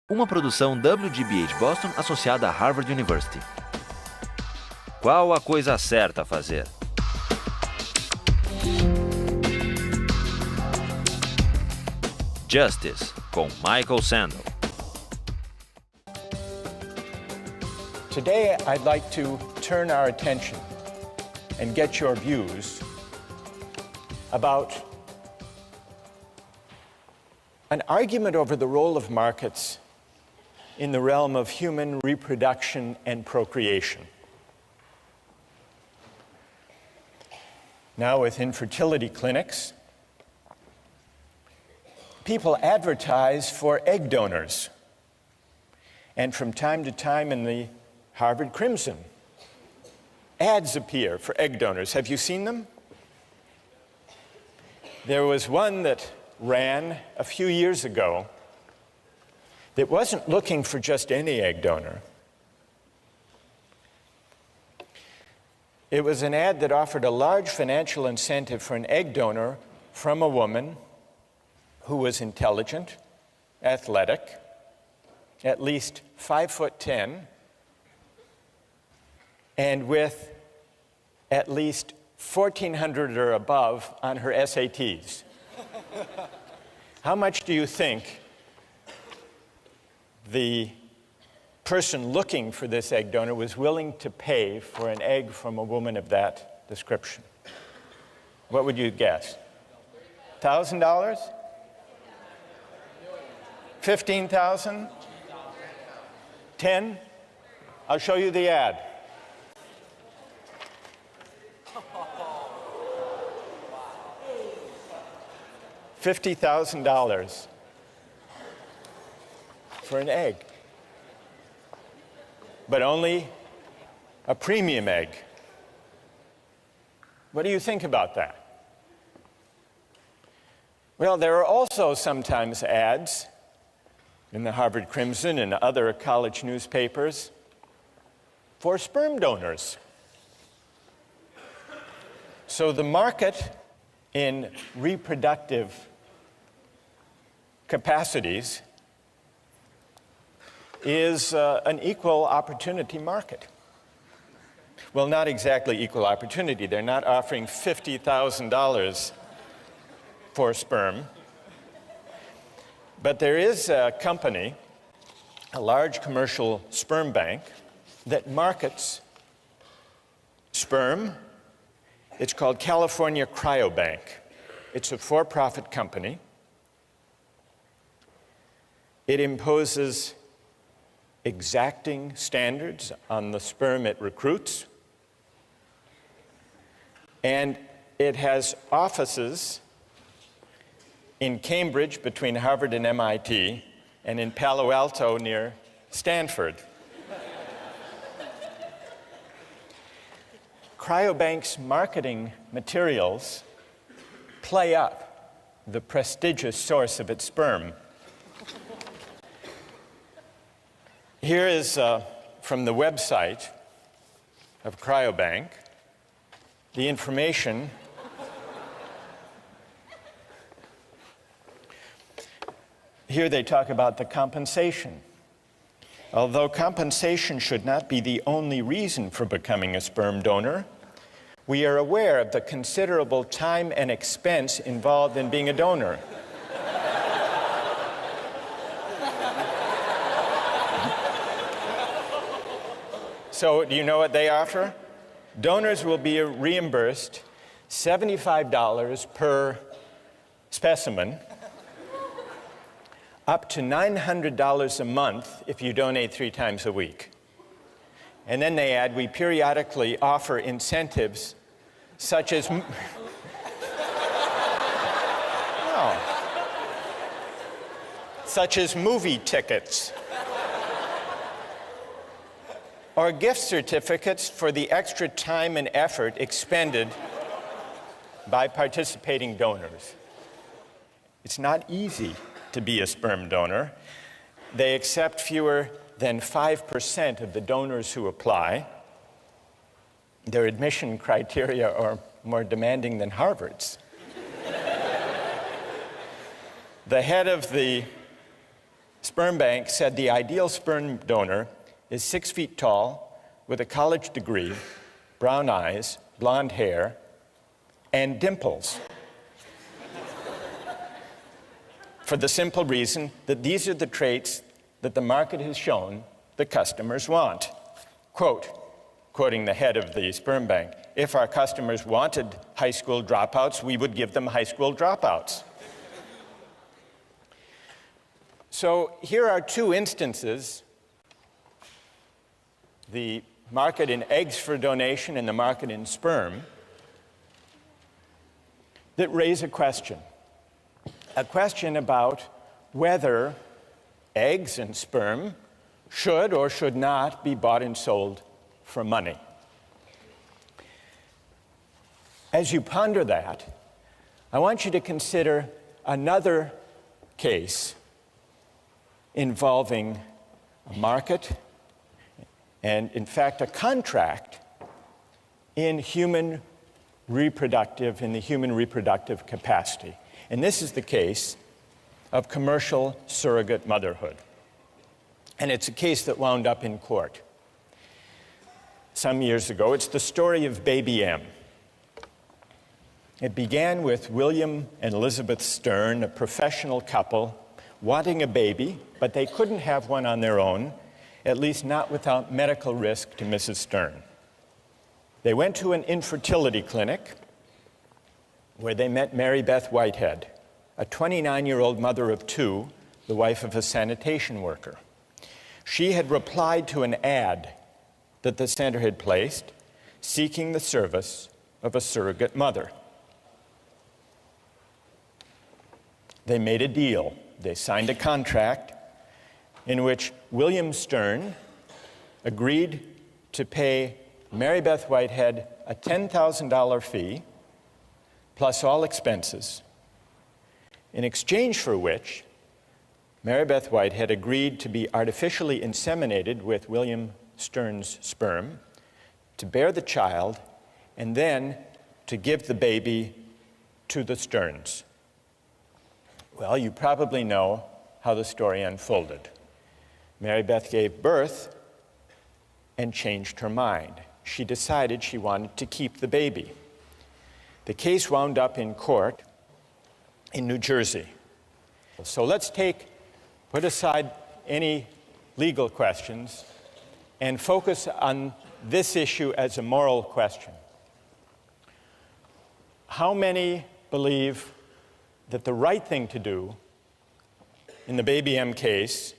Uma produção WGBH Boston associada a Harvard University. Qual a coisa certa a fazer? Justice, com Michael Sandel. Today, I'd like to turn our attention and get your views about an argument over the role of markets in the realm of human reproduction and procreation. Now, with infertility clinics, people advertise for egg donors. And from time to time in the Harvard Crimson, ads appear for egg donors. Have you seen them? There was one that ran a few years ago that wasn't looking for just any egg donor. It was an ad that offered a large financial incentive for an egg donor from a woman who was intelligent, athletic, at least 5'10", and with at least 1,400 or above on her SATs. How much do you think the person looking for this egg donor was willing to pay for an egg from a woman of that description? What would you guess? $1,000? 15,000? 10? I'll show you the ad. $50,000 for an egg, but only a premium egg. What do you think about that? Well, there are also sometimes ads in the Harvard Crimson and other college newspapers for sperm donors. So the market in reproductive capacities is an equal opportunity market. Well, not exactly equal opportunity. They're not offering $50,000 for sperm. But there is a company, a large commercial sperm bank, that markets sperm. It's called California Cryobank. It's a for-profit company. It imposes exacting standards on the sperm it recruits. And it has offices in Cambridge between Harvard and MIT, and in Palo Alto near Stanford. Cryobank's marketing materials play up the prestigious source of its sperm. Here is from the website of Cryobank the information here. They talk about the compensation. Although compensation should not be the only reason for becoming a sperm donor, we are aware of the considerable time and expense involved in being a donor. So, do you know what they offer? Donors will be reimbursed $75 per specimen, up to $900 a month if you donate 3 times a week. And then they add, we periodically offer incentives such as such as movie tickets or gift certificates for the extra time and effort expended by participating donors. It's not easy to be a sperm donor. They accept fewer than 5% of the donors who apply. Their admission criteria are more demanding than Harvard's. The head of the sperm bank said the ideal sperm donor is 6 feet tall, with a college degree, brown eyes, blonde hair, and dimples. For the simple reason that these are the traits that the market has shown the customers want. Quote, quoting the head of the sperm bank, "If our customers wanted high school dropouts, we would give them high school dropouts." So here are two instances, the market in eggs for donation and the market in sperm, that raise a question about whether eggs and sperm should or should not be bought and sold for money. As you ponder that, I want you to consider another case involving a market and, in fact, a contract in the human reproductive capacity. And this is the case of commercial surrogate motherhood. And it's a case that wound up in court some years ago. It's the story of Baby M. It began with William and Elizabeth Stern, a professional couple, wanting a baby, but they couldn't have one on their own, at least not without medical risk to Mrs. Stern. They went to an infertility clinic where they met Mary Beth Whitehead, a 29-year-old mother of two, the wife of a sanitation worker. She had replied to an ad that the center had placed, seeking the service of a surrogate mother. They made a deal. They signed a contract in which William Stern agreed to pay Mary Beth Whitehead a $10,000 fee, plus all expenses, in exchange for which Mary Beth Whitehead agreed to be artificially inseminated with William Stern's sperm, to bear the child, and then to give the baby to the Sterns. Well, you probably know how the story unfolded. Mary Beth gave birth and changed her mind. She decided she wanted to keep the baby. The case wound up in court in New Jersey. So let's put aside any legal questions and focus on this issue as a moral question. How many believe that the right thing to do in the Baby M case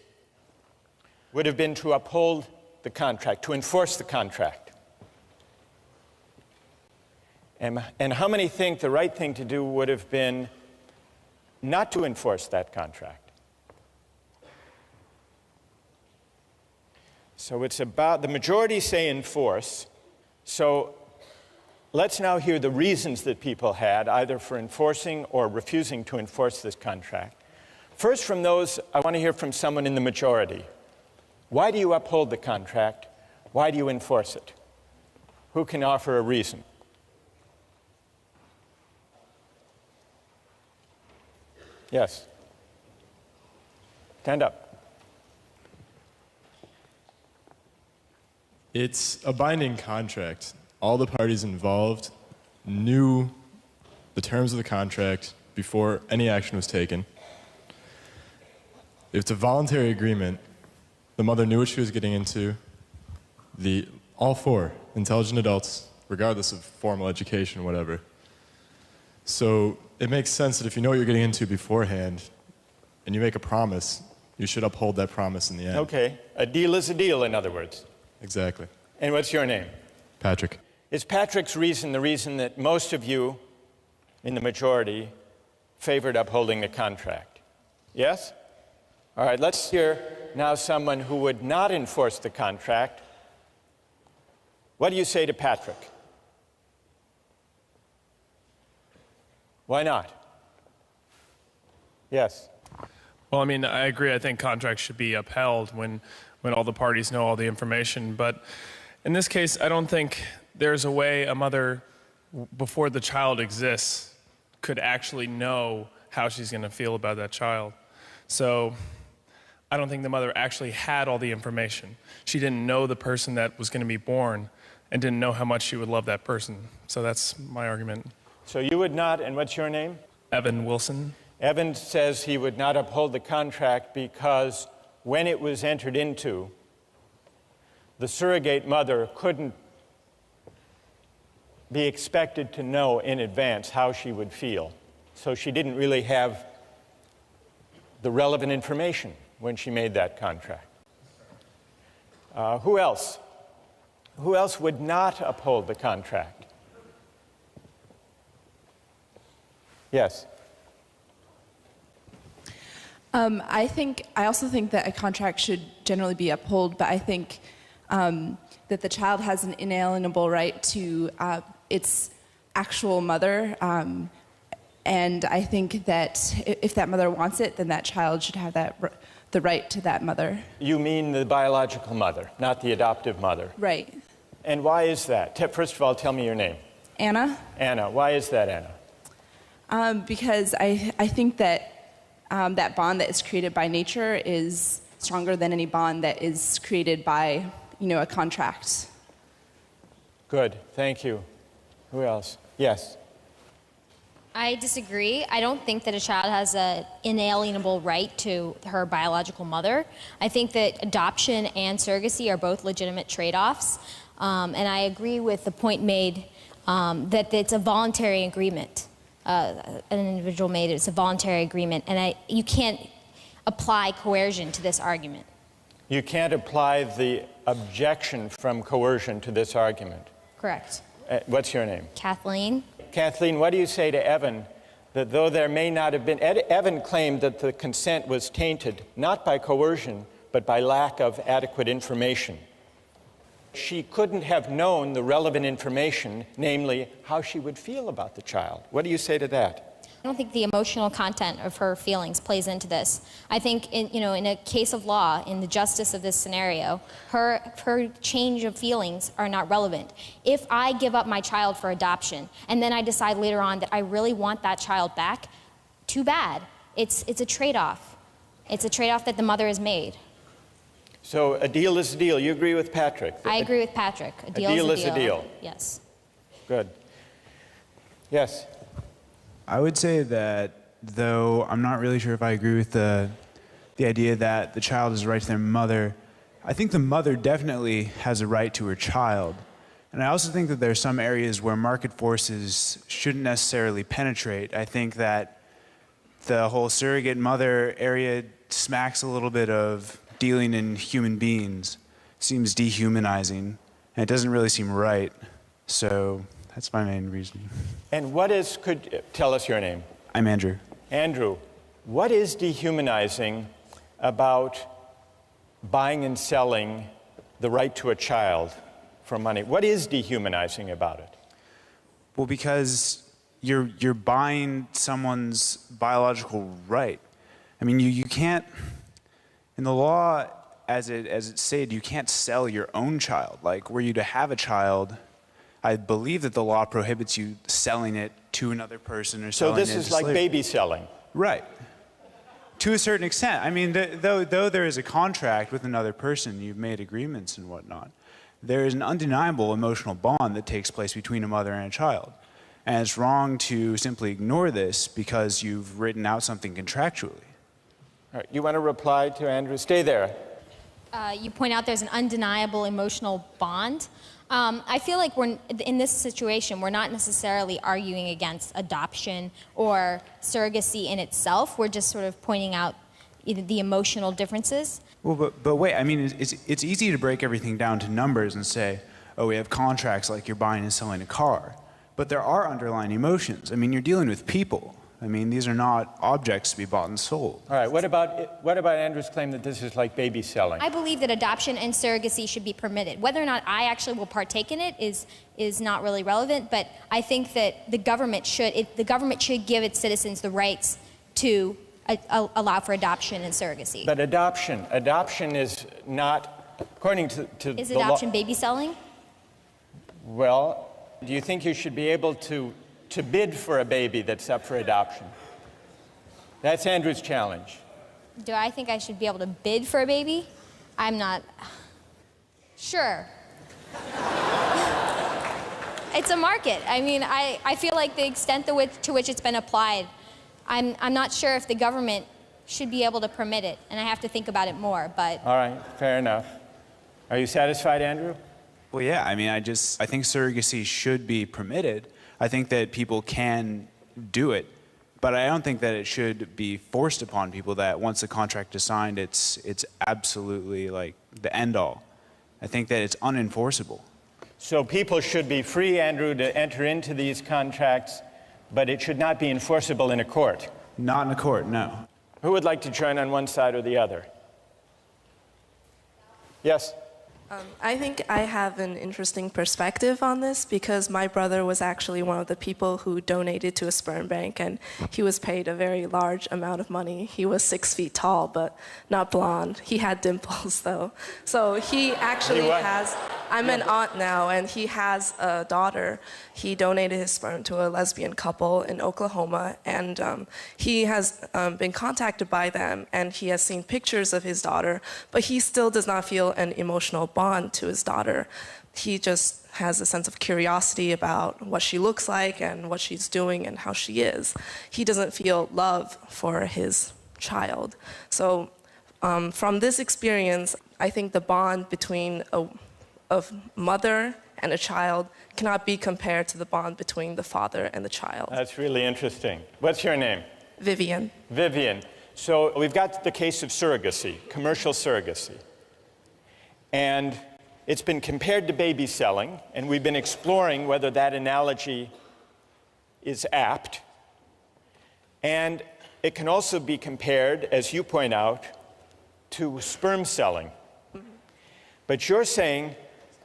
would have been to uphold the contract, to enforce the contract? And how many think the right thing to do would have been not to enforce that contract? So it's about, the majority say enforce. So let's now hear the reasons that people had, either for enforcing or refusing to enforce this contract. First, from those, I want to hear from someone in the majority. Why do you uphold the contract? Why do you enforce it? Who can offer a reason? Yes. Stand up. It's a binding contract. All the parties involved knew the terms of the contract before any action was taken. It's a voluntary agreement. The mother knew what she was getting into. All four intelligent adults, regardless of formal education, whatever. So it makes sense that if you know what you're getting into beforehand and you make a promise, you should uphold that promise in the end. Okay. A deal is a deal, in other words. Exactly. And what's your name? Patrick. Is Patrick's reason the reason that most of you in the majority favored upholding the contract? Yes? All right, let's hear now someone who would not enforce the contract. What do you say to Patrick? Why not? Yes. Well, I mean, I agree. I think contracts should be upheld when all the parties know all the information. But in this case, I don't think there's a way a mother, before the child exists, could actually know how she's going to feel about that child. So I don't think the mother actually had all the information. She didn't know the person that was going to be born and didn't know how much she would love that person. So that's my argument. So you would not, and what's your name? Evan Wilson. Evan says he would not uphold the contract because when it was entered into, the surrogate mother couldn't be expected to know in advance how she would feel. So she didn't really have the relevant information when she made that contract. Who else? Who else would not uphold the contract? Yes. I also think that a contract should generally be upheld, but I think that the child has an inalienable right to its actual mother, and I think that if that mother wants it, then that child should have the right to that mother. You mean the biological mother, not the adoptive mother? Right. And why is that? First of all, tell me your name. Anna? Anna. Why is that, Anna? Because I think that that bond that is created by nature is stronger than any bond that is created by, a contract. Good. Thank you. Who else? Yes. I disagree. I don't think that a child has an inalienable right to her biological mother. I think that adoption and surrogacy are both legitimate trade-offs. And I agree with the point made that it's a voluntary agreement. An individual made it's a voluntary agreement. And you can't apply coercion to this argument. You can't apply the objection from coercion to this argument. Correct. What's your name? Kathleen. Kathleen, what do you say to Evan that though there may not have been, Evan claimed that the consent was tainted not by coercion, but by lack of adequate information. She couldn't have known the relevant information, namely how she would feel about the child. What do you say to that? I don't think the emotional content of her feelings plays into this. I think in a case of law, in the justice of this scenario, her change of feelings are not relevant. If I give up my child for adoption and then I decide later on that I really want that child back, too bad. It's a trade-off. It's a trade-off that the mother has made. So a deal is a deal. You agree with Patrick? I agree with Patrick. A deal is a deal. Yes. Good. Yes. I would say that, though I'm not really sure if I agree with the idea that the child has a right to their mother, I think the mother definitely has a right to her child. And I also think that there are some areas where market forces shouldn't necessarily penetrate. I think that the whole surrogate mother area smacks a little bit of dealing in human beings. Seems dehumanizing, and it doesn't really seem right. So that's my main reasoning. And tell us your name. I'm Andrew. Andrew, what is dehumanizing about buying and selling the right to a child for money? What is dehumanizing about it? Well, because you're buying someone's biological right. I mean, you can't, in the law, as it's stated, you can't sell your own child. Like, were you to have a child, I believe that the law prohibits you selling it to another person or selling it. So this is like baby selling. Right. To a certain extent. I mean, though there is a contract with another person, you've made agreements and whatnot, there is an undeniable emotional bond that takes place between a mother and a child. And it's wrong to simply ignore this because you've written out something contractually. All right, you want to reply to Andrew? Stay there. You point out there's an undeniable emotional bond. I feel like in this situation, we're not necessarily arguing against adoption or surrogacy in itself. We're just sort of pointing out the emotional differences. Well, but wait, I mean, it's easy to break everything down to numbers and say, oh, we have contracts like you're buying and selling a car. But there are underlying emotions. I mean, you're dealing with people. I mean, these are not objects to be bought and sold. All right, what about Andrew's claim that this is like baby selling? I believe that adoption and surrogacy should be permitted. Whether or not I actually will partake in it is not really relevant, but I think that the government should give its citizens the rights to allow for adoption and surrogacy. But adoption is not, according to Is the law. adoption baby selling? Well, do you think you should be able to bid for a baby that's up for adoption? That's Andrew's challenge. Do I think I should be able to bid for a baby? I'm not. Sure. It's a market. I mean, I feel like the extent to which it's been applied, I'm not sure if the government should be able to permit it, and I have to think about it more, but... All right, fair enough. Are you satisfied, Andrew? Well, yeah, I mean, I think surrogacy should be permitted. I think that people can do it, but I don't think that it should be forced upon people that once the contract is signed, it's absolutely like the end all. I think that it's unenforceable. So people should be free, Andrew, to enter into these contracts, but it should not be enforceable in a court. Not in a court, no. Who would like to join on one side or the other? Yes? I think I have an interesting perspective on this because my brother was actually one of the people who donated to a sperm bank, and he was paid a very large amount of money. He was 6 feet tall, but not blonde. He had dimples, though. So he actually has... I'm an aunt now, and he has a daughter. He donated his sperm to a lesbian couple in Oklahoma, and he has been contacted by them, and he has seen pictures of his daughter, but he still does not feel an emotional bond to his daughter. He just has a sense of curiosity about what she looks like and what she's doing and how she is. He doesn't feel love for his child. So from this experience, I think the bond between a mother and a child cannot be compared to the bond between the father and the child. That's really interesting. What's your name? Vivian. Vivian. So we've got the case of surrogacy, commercial surrogacy. And it's been compared to baby selling, and we've been exploring whether that analogy is apt. And it can also be compared, as you point out, to sperm selling. But you're saying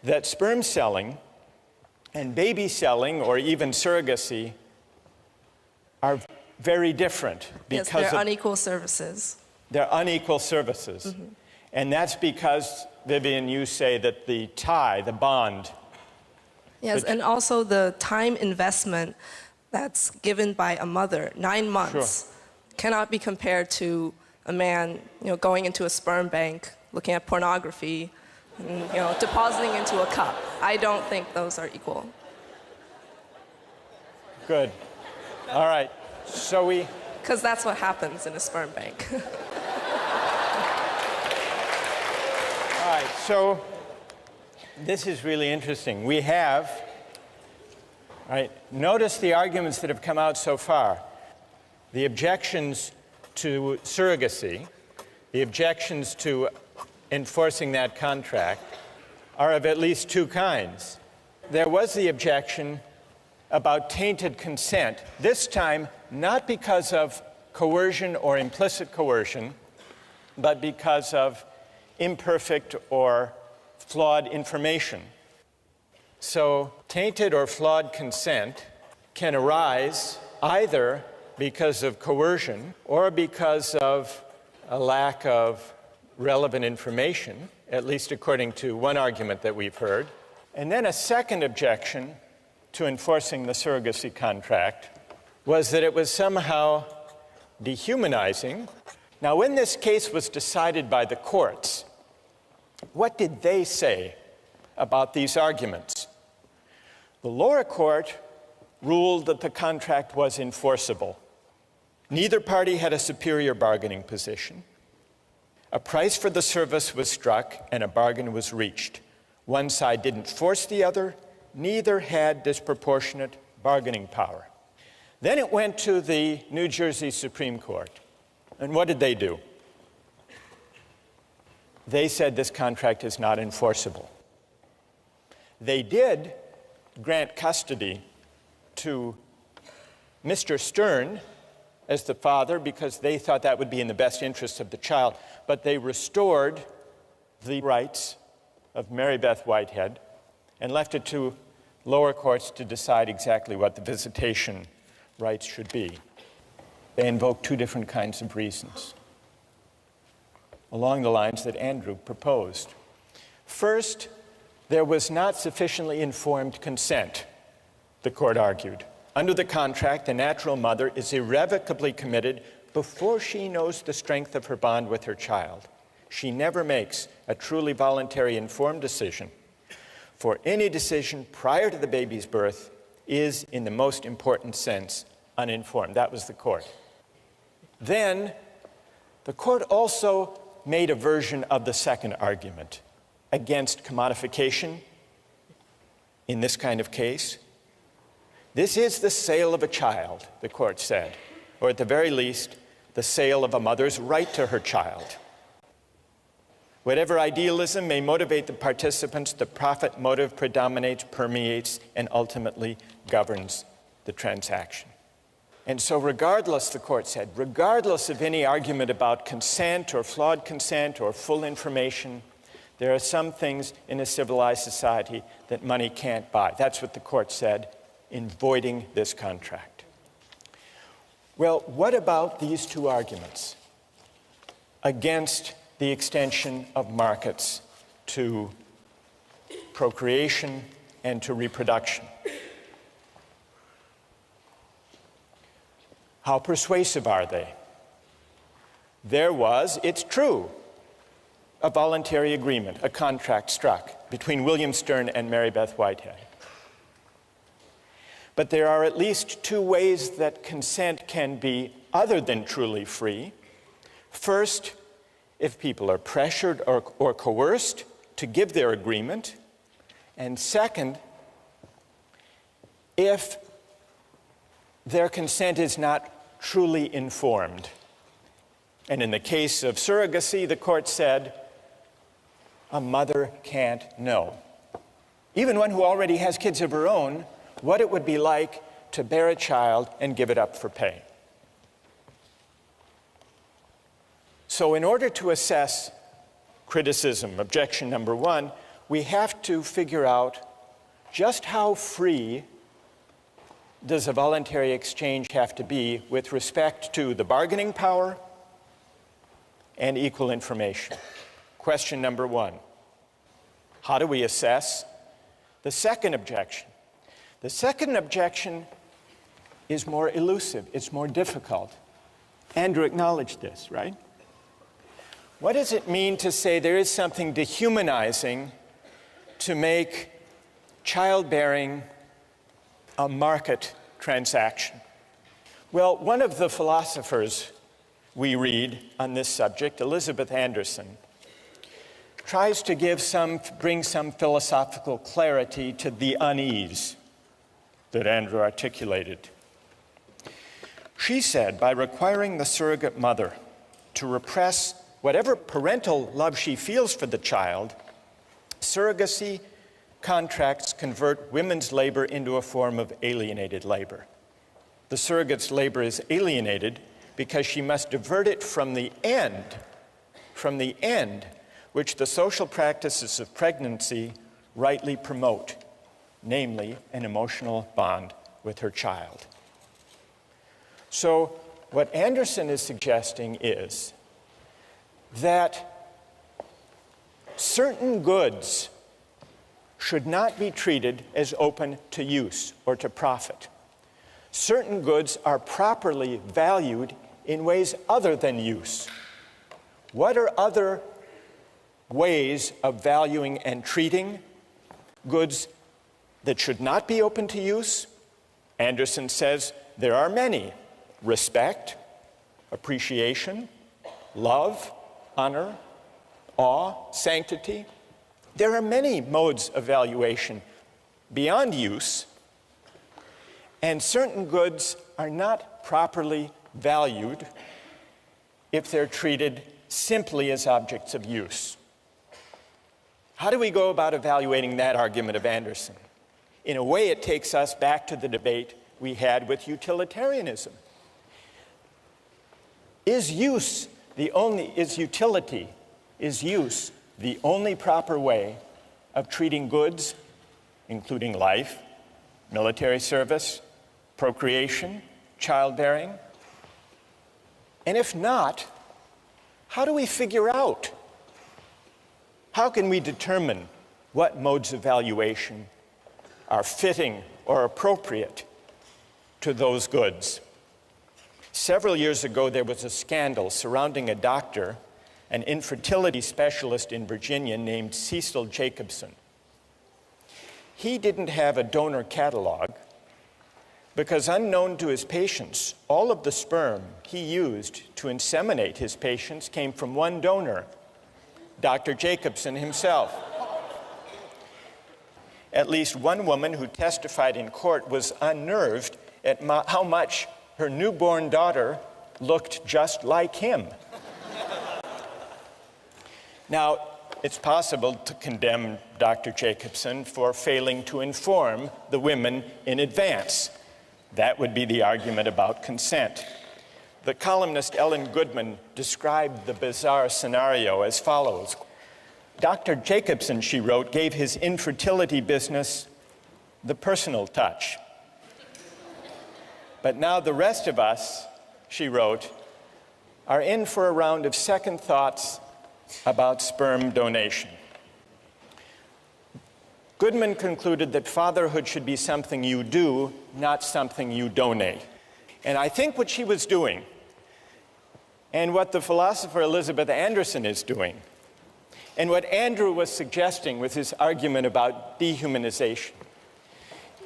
that sperm selling and baby selling, or even surrogacy, are very different. Yes, they're unequal services. They're unequal services. Mm-hmm. And that's because, Vivian, you say that the tie, the bond... Yes, and also the time investment that's given by a mother, 9 months, cannot be compared to a man, going into a sperm bank, looking at pornography, and, depositing into a cup. I don't think those are equal. Good. All right. So we... Because that's what happens in a sperm bank. All right. So this is really interesting. We have... All right. Notice the arguments that have come out so far. The objections to surrogacy, the objections to enforcing that contract are of at least two kinds. There was the objection about tainted consent, this time not because of coercion or implicit coercion, but because of imperfect or flawed information. So tainted or flawed consent can arise either because of coercion or because of a lack of relevant information, at least according to one argument that we've heard. And then a second objection to enforcing the surrogacy contract was that it was somehow dehumanizing. Now, when this case was decided by the courts, what did they say about these arguments? The lower court ruled that the contract was enforceable. Neither party had a superior bargaining position. A price for the service was struck and a bargain was reached. One side didn't force the other, neither had disproportionate bargaining power. Then it went to the New Jersey Supreme Court. And what did they do? They said this contract is not enforceable. They did grant custody to Mr. Stern as the father because they thought that would be in the best interest of the child, but they restored the rights of Mary Beth Whitehead and left it to lower courts to decide exactly what the visitation rights should be. They invoked two different kinds of reasons, along the lines that Andrew proposed. First, there was not sufficiently informed consent, the court argued. Under the contract, the natural mother is irrevocably committed before she knows the strength of her bond with her child, she never makes a truly voluntary informed decision. For any decision prior to the baby's birth is, in the most important sense, uninformed. That was the court. Then, the court also made a version of the second argument against commodification in this kind of case. This is the sale of a child, the court said, or at the very least, the sale of a mother's right to her child. Whatever idealism may motivate the participants, the profit motive predominates, permeates, and ultimately governs the transaction. And so regardless, the court said, regardless of any argument about consent or flawed consent or full information, there are some things in a civilized society that money can't buy. That's what the court said in voiding this contract. Well, what about these two arguments against the extension of markets to procreation and to reproduction? How persuasive are they? There was, it's true, a voluntary agreement, a contract struck between William Stern and Mary Beth Whitehead. But there are at least two ways that consent can be other than truly free. First, if people are pressured or coerced to give their agreement. And second, if their consent is not truly informed. And in the case of surrogacy, the court said, a mother can't know, even one who already has kids of her own, what it would be like to bear a child and give it up for pay. So in order to assess criticism, objection number one, we have to figure out just how free does a voluntary exchange have to be with respect to the bargaining power and equal information. Question number one, how do we assess the second objection? The second objection is more elusive, it's more difficult. Andrew acknowledged this, right? What does it mean to say there is something dehumanizing to make childbearing a market transaction? Well, one of the philosophers we read on this subject, Elizabeth Anderson, tries to bring some philosophical clarity to the unease that Andrew articulated. She said, by requiring the surrogate mother to repress whatever parental love she feels for the child, surrogacy contracts convert women's labor into a form of alienated labor. The surrogate's labor is alienated because she must divert it from the end which the social practices of pregnancy rightly promote, namely an emotional bond with her child. So what Anderson is suggesting is that certain goods should not be treated as open to use or to profit. Certain goods are properly valued in ways other than use. What are other ways of valuing and treating goods that should not be open to use? Anderson says there are many: respect, appreciation, love, honor, awe, sanctity. There are many modes of valuation beyond use, and certain goods are not properly valued if they're treated simply as objects of use. How do we go about evaluating that argument of Anderson? In a way, it takes us back to the debate we had with utilitarianism. Is use the only proper way of treating goods, including life, military service, procreation, childbearing? And if not, how do we figure out? How can we determine what modes of valuation are fitting or appropriate to those goods? Several years ago, there was a scandal surrounding a doctor, an infertility specialist in Virginia named Cecil Jacobson. He didn't have a donor catalog because, unknown to his patients, all of the sperm he used to inseminate his patients came from one donor, Dr. Jacobson himself. At least one woman who testified in court was unnerved at how much her newborn daughter looked just like him. Now, it's possible to condemn Dr. Jacobson for failing to inform the women in advance. That would be the argument about consent. The columnist Ellen Goodman described the bizarre scenario as follows. Dr. Jacobson, she wrote, gave his infertility business the personal touch. But now the rest of us, she wrote, are in for a round of second thoughts about sperm donation. Goodman concluded that fatherhood should be something you do, not something you donate. And I think what she was doing, and what the philosopher Elizabeth Anderson is doing, and what Andrew was suggesting with his argument about dehumanization,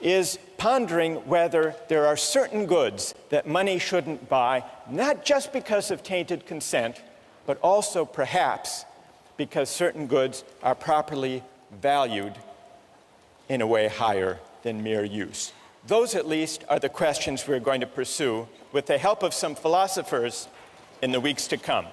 is pondering whether there are certain goods that money shouldn't buy, not just because of tainted consent, but also perhaps because certain goods are properly valued in a way higher than mere use. Those, at least, are the questions we're going to pursue with the help of some philosophers in the weeks to come.